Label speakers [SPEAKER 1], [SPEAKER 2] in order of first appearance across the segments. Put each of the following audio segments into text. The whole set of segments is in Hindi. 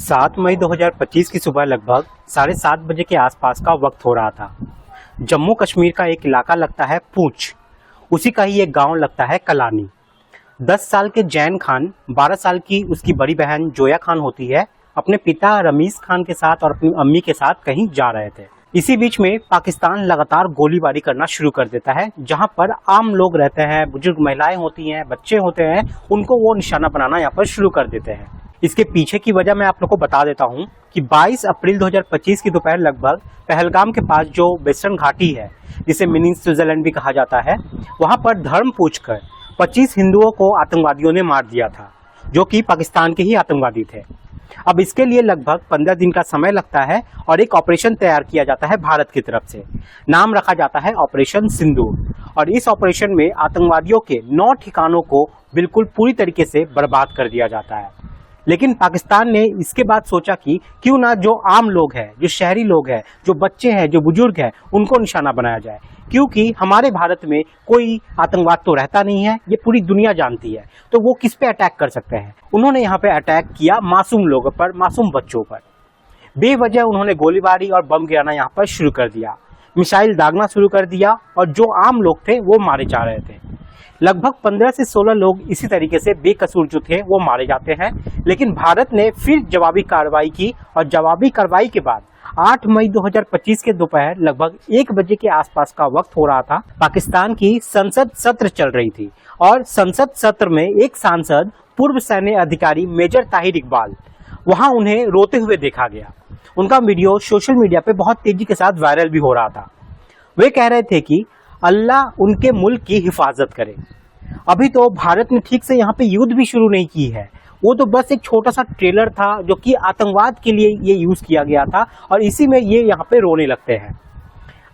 [SPEAKER 1] 7 मई 2025 की सुबह लगभग 7:30 बजे के आसपास का वक्त हो रहा था। जम्मू कश्मीर का एक इलाका लगता है पूंछ, उसी का ही एक गांव लगता है कलानी। 10 साल के जैन खान, 12 साल की उसकी बड़ी बहन जोया खान होती है, अपने पिता रमीज खान के साथ और अपनी अम्मी के साथ कहीं जा रहे थे। इसी बीच में पाकिस्तान लगातार गोलीबारी करना शुरू कर देता है। जहां पर आम लोग रहते हैं, बुजुर्ग महिलाएं होती हैं, बच्चे होते हैं, उनको वो निशाना बनाना यहाँ पर शुरू कर देते हैं। इसके पीछे की वजह मैं आप लोग को बता देता हूँ कि 22 अप्रैल 2025 की दोपहर लगभग पहलगाम के पास जो वेस्टर्न घाटी है, जिसे मिनी स्विट्जरलैंड भी कहा जाता है, वहां पर धर्म पूछकर 25 हिंदुओं को आतंकवादियों ने मार दिया था, जो कि पाकिस्तान के ही आतंकवादी थे। अब इसके लिए लगभग 15 दिन का समय लगता है और एक ऑपरेशन तैयार किया जाता है भारत की तरफ से। नाम रखा जाता है ऑपरेशन सिंदूर, और इस ऑपरेशन में आतंकवादियों के 9 ठिकानों को बिल्कुल पूरी तरीके से बर्बाद कर दिया जाता है। लेकिन पाकिस्तान ने इसके बाद सोचा कि क्यों ना जो आम लोग हैं, जो शहरी लोग हैं, जो बच्चे हैं, जो बुजुर्ग हैं, उनको निशाना बनाया जाए, क्योंकि हमारे भारत में कोई आतंकवाद तो रहता नहीं है, ये पूरी दुनिया जानती है, तो वो किस पे अटैक कर सकते हैं। उन्होंने यहाँ पे अटैक किया मासूम लोगों पर, मासूम बच्चों पर। बेवजह उन्होंने गोलीबारी और बम गिराना यहाँ पर शुरू कर दिया, मिसाइल दागना शुरू कर दिया, और जो आम लोग थे वो मारे जा रहे थे। लगभग 15 से 16 लोग इसी तरीके से बेकसूर जो थे वो मारे जाते हैं। लेकिन भारत ने फिर जवाबी कार्रवाई की, और जवाबी कार्रवाई के बाद 8 मई 2025 के दोपहर लगभग 1 बजे के आसपास का वक्त हो रहा था। पाकिस्तान की संसद सत्र चल रही थी, और संसद सत्र में एक सांसद, पूर्व सैन्य अधिकारी मेजर ताहिर इकबाल, वहां उन्हें रोते हुए देखा गया। उनका वीडियो सोशल मीडिया पे बहुत तेजी के साथ वायरल भी हो रहा था। वे कह रहे थे कि अल्लाह उनके मुल्क की हिफाजत करे। अभी तो भारत ने ठीक से यहाँ पे युद्ध भी शुरू नहीं की है, वो तो बस एक छोटा सा ट्रेलर था जो कि आतंकवाद के लिए ये यूज किया गया था, और इसी में ये यहाँ पे रोने लगते हैं।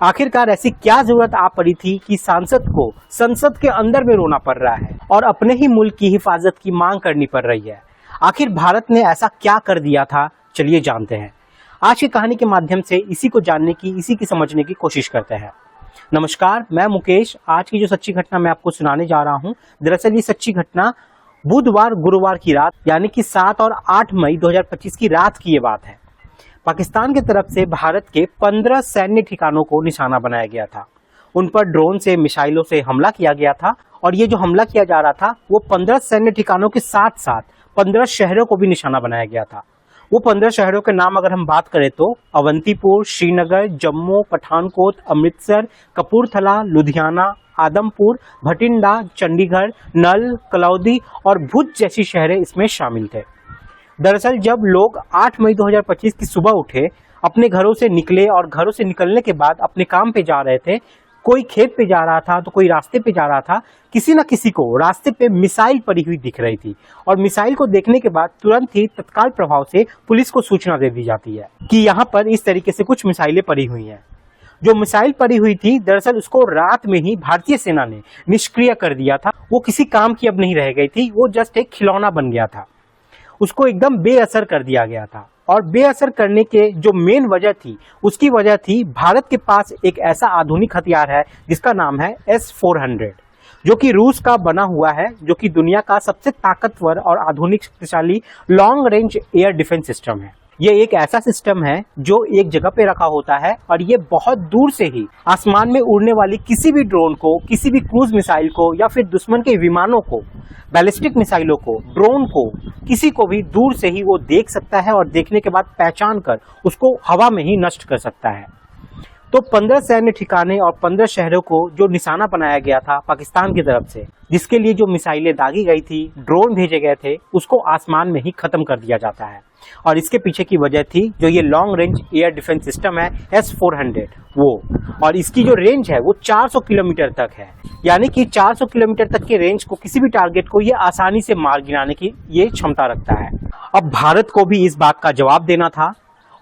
[SPEAKER 1] आखिरकार ऐसी क्या जरूरत आ पड़ी थी कि सांसद को संसद के अंदर में रोना पड़ रहा है और अपने ही मुल्क की हिफाजत की मांग करनी पड़ रही है। आखिर भारत ने ऐसा क्या कर दिया था, चलिए जानते हैं। आज की कहानी के माध्यम से इसी को जानने की, इसी की समझने की कोशिश करते हैं। नमस्कार, मैं मुकेश। आज की जो सच्ची घटना मैं आपको सुनाने जा रहा हूं, दरअसल ये सच्ची घटना बुधवार गुरुवार की रात, यानी कि 7 और 8 मई 2025 की रात की ये बात है। पाकिस्तान की तरफ से भारत के 15 सैन्य ठिकानों को निशाना बनाया गया था। उन पर ड्रोन से, मिसाइलों से हमला किया गया था, और ये जो हमला किया जा रहा था वो 15 सैन्य ठिकानों के साथ साथ 15 शहरों को भी निशाना बनाया गया था। वो 15 शहरों के नाम अगर हम बात करें तो अवंतीपुर, श्रीनगर, जम्मू, पठानकोट, अमृतसर, कपूरथला, लुधियाना, आदमपुर, भटिंडा, चंडीगढ़, नल, कलौदी और भुज जैसी शहरें इसमें शामिल थे। दरअसल जब लोग 8 मई 2025 की सुबह उठे, अपने घरों से निकले, और घरों से निकलने के बाद अपने काम पे जा रहे थे, कोई खेत पे जा रहा था तो कोई रास्ते पे जा रहा था, किसी न किसी को रास्ते पे मिसाइल पड़ी हुई दिख रही थी, और मिसाइल को देखने के बाद तुरंत ही तत्काल प्रभाव से पुलिस को सूचना दे दी जाती है कि यहाँ पर इस तरीके से कुछ मिसाइलें पड़ी हुई हैं। जो मिसाइल पड़ी हुई थी, दरअसल उसको रात में ही भारतीय सेना ने निष्क्रिय कर दिया था। वो किसी काम की अब नहीं रह गई थी, वो जस्ट एक खिलौना बन गया था। उसको एकदम बेअसर कर दिया गया था, और बेअसर करने के जो मेन वजह थी, उसकी वजह थी भारत के पास एक ऐसा आधुनिक हथियार है जिसका नाम है S-400, जो कि रूस का बना हुआ है, जो कि दुनिया का सबसे ताकतवर और आधुनिक शक्तिशाली long range air defence system है। ये एक ऐसा सिस्टम है जो एक जगह पे रखा होता है, और ये बहुत दूर से ही आसमान में उड़ने वाली किसी भी ड्रोन को, किसी भी क्रूज मिसाइल को, या फिर दुश्मन के विमानों को, बैलिस्टिक मिसाइलों को, ड्रोन को, किसी को भी दूर से ही वो देख सकता है, और देखने के बाद पहचान कर उसको हवा में ही नष्ट कर सकता है। तो 15 सैन्य ठिकाने और 15 शहरों को जो निशाना बनाया गया था पाकिस्तान की तरफ से, जिसके लिए जो मिसाइलें दागी गई थी, ड्रोन भेजे गए थे, उसको आसमान में ही खत्म कर दिया जाता है। और इसके पीछे की वजह थी जो ये long range air defence system है S-400 वो, और इसकी जो रेंज है वो 400 किलोमीटर तक है। यानी कि 400 किलोमीटर तक के रेंज को, किसी भी टारगेट को ये आसानी से मार गिराने की ये क्षमता रखता है। अब भारत को भी इस बात का जवाब देना था।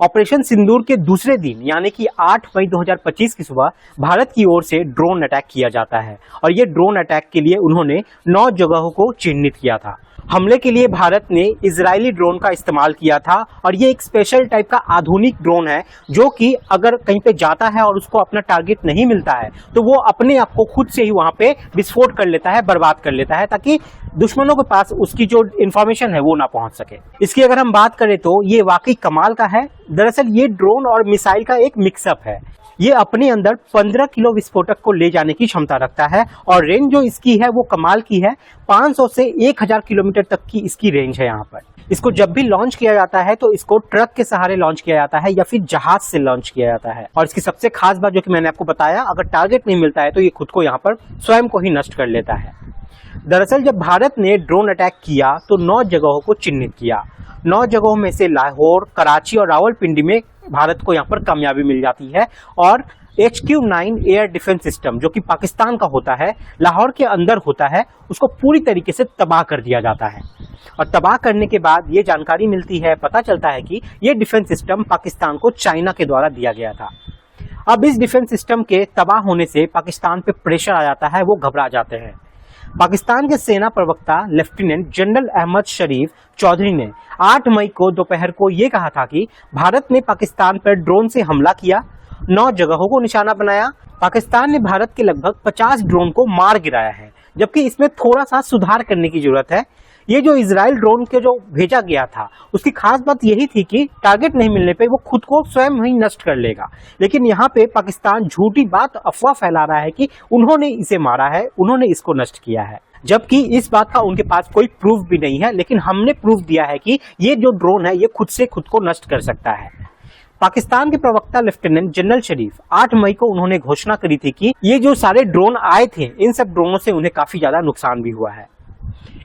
[SPEAKER 1] ऑपरेशन सिंदूर के दूसरे दिन, यानी कि 8 मई 2025 की सुबह, भारत की ओर से ड्रोन अटैक किया जाता है, और ये ड्रोन अटैक के लिए उन्होंने 9 जगहों को चिन्हित किया था। हमले के लिए भारत ने इजरायली ड्रोन का इस्तेमाल किया था और ये एक स्पेशल टाइप का आधुनिक ड्रोन है जो कि अगर कहीं पे जाता है और उसको अपना टारगेट नहीं मिलता है तो वो अपने आप को खुद से ही वहां पे विस्फोट कर लेता है, बर्बाद कर लेता है, ताकि दुश्मनों के पास उसकी जो इंफॉर्मेशन है वो ना पहुंच सके। इसकी अगर हम बात करें तो ये वाकई कमाल का है। दरअसल ये ड्रोन और मिसाइल का एक मिक्सअप है। ये अपने अंदर 15 किलो विस्फोटक को ले जाने की क्षमता रखता है और रेंज जो इसकी है वो कमाल की है। 500 से 1000 किलोमीटर तक की इसकी रेंज है। यहाँ पर इसको जब भी लॉन्च किया जाता है तो इसको ट्रक के सहारे लॉन्च किया जाता है या फिर जहाज से लॉन्च किया जाता है। और इसकी सबसे खास बात जो कि मैंने आपको बताया, अगर टारगेट नहीं मिलता है तो ये खुद को यहाँ पर स्वयं को ही नष्ट कर लेता है। दरअसल जब भारत ने ड्रोन अटैक किया तो 9 जगहों को चिन्हित किया। 9 जगहों में से लाहौर, कराची और रावलपिंडी में भारत को यहाँ पर कामयाबी मिल जाती है और HQ-9 एयर डिफेंस सिस्टम जो कि पाकिस्तान का होता है, लाहौर के अंदर होता है, उसको पूरी तरीके से तबाह कर दिया जाता है। और तबाह करने के बाद ये जानकारी मिलती है, पता चलता है कि ये डिफेंस सिस्टम पाकिस्तान को चाइना के द्वारा दिया गया था। अब इस डिफेंस सिस्टम के तबाह होने से पाकिस्तान पे प्रेशर आ जाता है, वो घबरा जाते हैं। पाकिस्तान के सेना प्रवक्ता लेफ्टिनेंट जनरल अहमद शरीफ चौधरी ने 8 मई को दोपहर को ये कहा था कि भारत ने पाकिस्तान पर ड्रोन से हमला किया, 9 जगहों को निशाना बनाया। पाकिस्तान ने भारत के लगभग 50 ड्रोन को मार गिराया है, जबकि इसमें थोड़ा सा सुधार करने की जरूरत है। ये जो इजराइल ड्रोन के जो भेजा गया था उसकी खास बात यही थी कि टारगेट नहीं मिलने पे वो खुद को स्वयं ही नष्ट कर लेगा। लेकिन यहाँ पे पाकिस्तान झूठी बात, अफवाह फैला रहा है कि उन्होंने इसे मारा है, उन्होंने इसको नष्ट किया है, जबकि इस बात का उनके पास कोई प्रूफ भी नहीं है। लेकिन हमने प्रूफ दिया है कि ये जो ड्रोन है ये खुद से खुद को नष्ट कर सकता है। पाकिस्तान के प्रवक्ता लेफ्टिनेंट जनरल शरीफ 8 मई को उन्होंने घोषणा करी थी कि ये जो सारे ड्रोन आए थे इन सब ड्रोनों से उन्हें काफी ज्यादा नुकसान भी हुआ है।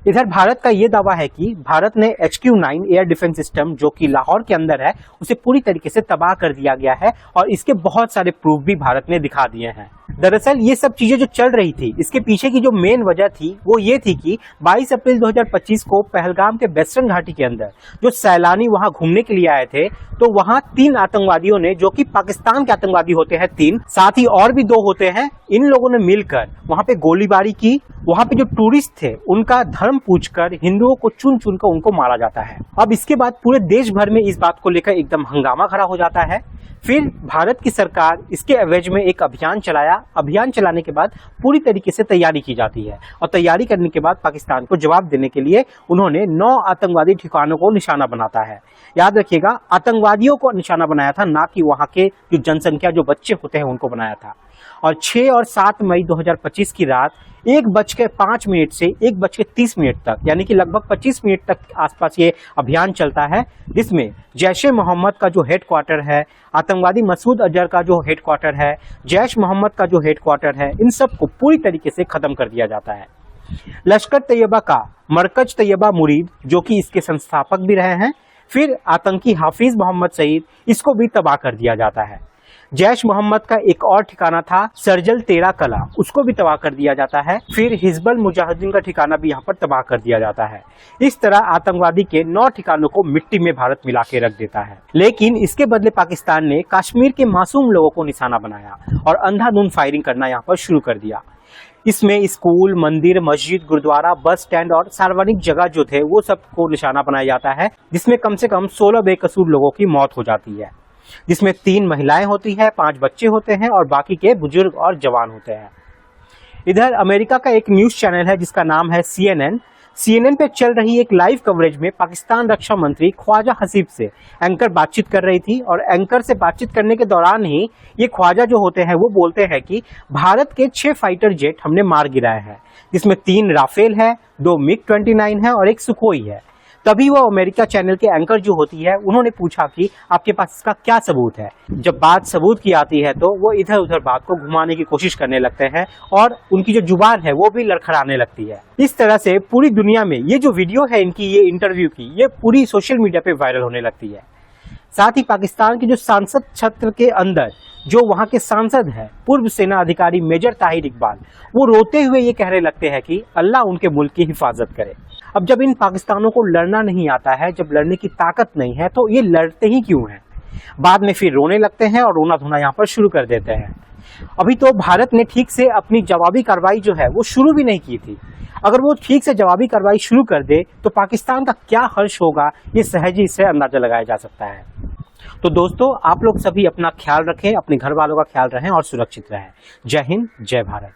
[SPEAKER 1] इधर भारत का ये दावा है कि भारत ने HQ-9 एयर डिफेंस सिस्टम जो कि लाहौर के अंदर है उसे पूरी तरीके से तबाह कर दिया गया है और इसके बहुत सारे प्रूफ भी भारत ने दिखा दिए हैं। दरअसल ये सब चीजें जो चल रही थी इसके पीछे की जो मेन वजह थी वो ये थी कि 22 अप्रैल 2025 को पहलगाम के वेस्टर्न घाटी के अंदर जो सैलानी वहां घूमने के लिए आए थे तो वहां 3 आतंकवादियों ने, जो कि पाकिस्तान के आतंकवादी होते हैं 3, साथ ही और भी 2 होते हैं, इन लोगों ने मिलकर वहां पे गोलीबारी की। वहां पे जो टूरिस्ट थे उनका धर्म पूछकर हिंदुओं को चुन चुन कर उनको मारा जाता है। अब इसके बाद पूरे देश भर में इस बात को लेकर एकदम हंगामा खड़ा हो जाता है। फिर भारत की सरकार इसके एवज में एक अभियान चलाया। अभियान चलाने के बाद पूरी तरीके से तैयारी की जाती है और तैयारी करने के बाद पाकिस्तान को जवाब देने के लिए उन्होंने 9 आतंकवादी ठिकानों को निशाना बनाता है। याद रखिएगा, आतंकवादियों को निशाना बनाया था, ना कि वहां के जो जनसंख्या, जो बच्चे होते हैं उनको बनाया था। और 6 और 7 मई 2025 की रात 1:05 से 1:30 तक, यानी कि लगभग 25 मिनट तक आसपास ये अभियान चलता है, जिसमें जैश-ए-मोहम्मद का जो हेडक्वार्टर है, आतंकवादी मसूद अजहर का जो हेडक्वार्टर है, जैश-मोहम्मद का जो हेडक्वार्टर है, इन सब को पूरी तरीके से खत्म कर दिया जाता है। लश्कर तैयबा का मरकज तैयबा मुरीद, जो कि इसके संस्थापक भी रहे हैं, फिर आतंकी हाफिज मोहम्मद सईद, इसको भी तबाह कर दिया जाता है। जैश मोहम्मद का एक और ठिकाना था सरजल तेरा कला, उसको भी तबाह कर दिया जाता है। फिर हिजबुल मुजाहिदीन का ठिकाना भी यहाँ पर तबाह कर दिया जाता है। इस तरह आतंकवादी के 9 ठिकानों को मिट्टी में भारत मिला के रख देता है। लेकिन इसके बदले पाकिस्तान ने कश्मीर के मासूम लोगों को निशाना बनाया और अंधाधुंध फायरिंग करना यहाँ पर शुरू कर दिया। इसमें स्कूल, मंदिर, मस्जिद, गुरुद्वारा, बस स्टैंड और सार्वजनिक जगह जो थे वो सबको निशाना बनाया जाता है, जिसमें कम से कम 16 बेकसूर लोगों की मौत हो जाती है, जिसमें 3 महिलाएं होती हैं, 5 बच्चे होते हैं और बाकी के बुजुर्ग और जवान होते हैं। इधर अमेरिका का एक न्यूज चैनल है जिसका नाम है CNN पे चल रही एक लाइव कवरेज में पाकिस्तान रक्षा मंत्री ख्वाजा हसीब से एंकर बातचीत कर रही थी और एंकर से बातचीत करने के दौरान ही ये ख्वाजा जो होते हैं वो बोलते हैं कि भारत के 6 फाइटर जेट हमने मार गिराए हैं, जिसमें 3 राफेल है, 2 MiG-29 है और 1 सुखोई है। तभी वो अमेरिका चैनल के एंकर जो होती है उन्होंने पूछा कि आपके पास इसका क्या सबूत है। जब बात सबूत की आती है तो वो इधर उधर बात को घुमाने की कोशिश करने लगते हैं और उनकी जो जुबान है वो भी लड़खड़ाने लगती है। इस तरह से पूरी दुनिया में ये जो वीडियो है इनकी, ये इंटरव्यू की, ये पूरी सोशल मीडिया पे वायरल होने लगती है। साथ ही पाकिस्तान के जो सांसद क्षेत्र के अंदर जो वहां के सांसद हैं, पूर्व सेना अधिकारी मेजर ताहिर इकबाल, वो रोते हुए ये कहने लगते हैं कि अल्लाह उनके मुल्क की हिफाजत करे। अब जब इन पाकिस्तानों को लड़ना नहीं आता है, जब लड़ने की ताकत नहीं है, तो ये लड़ते ही क्यों हैं? बाद में फिर रोने लगते हैं और रोना धोना यहाँ पर शुरू कर देते हैं। अभी तो भारत ने ठीक से अपनी जवाबी कार्रवाई जो है वो शुरू भी नहीं की थी। अगर वो ठीक से जवाबी कार्रवाई शुरू कर दे तो पाकिस्तान का क्या हर्ष होगा, ये सहज ही इससे अंदाजा लगाया जा सकता है। तो दोस्तों, आप लोग सभी अपना ख्याल रखें, अपने घर वालों का ख्याल रखें और सुरक्षित रहें। जय हिंद, जय भारत।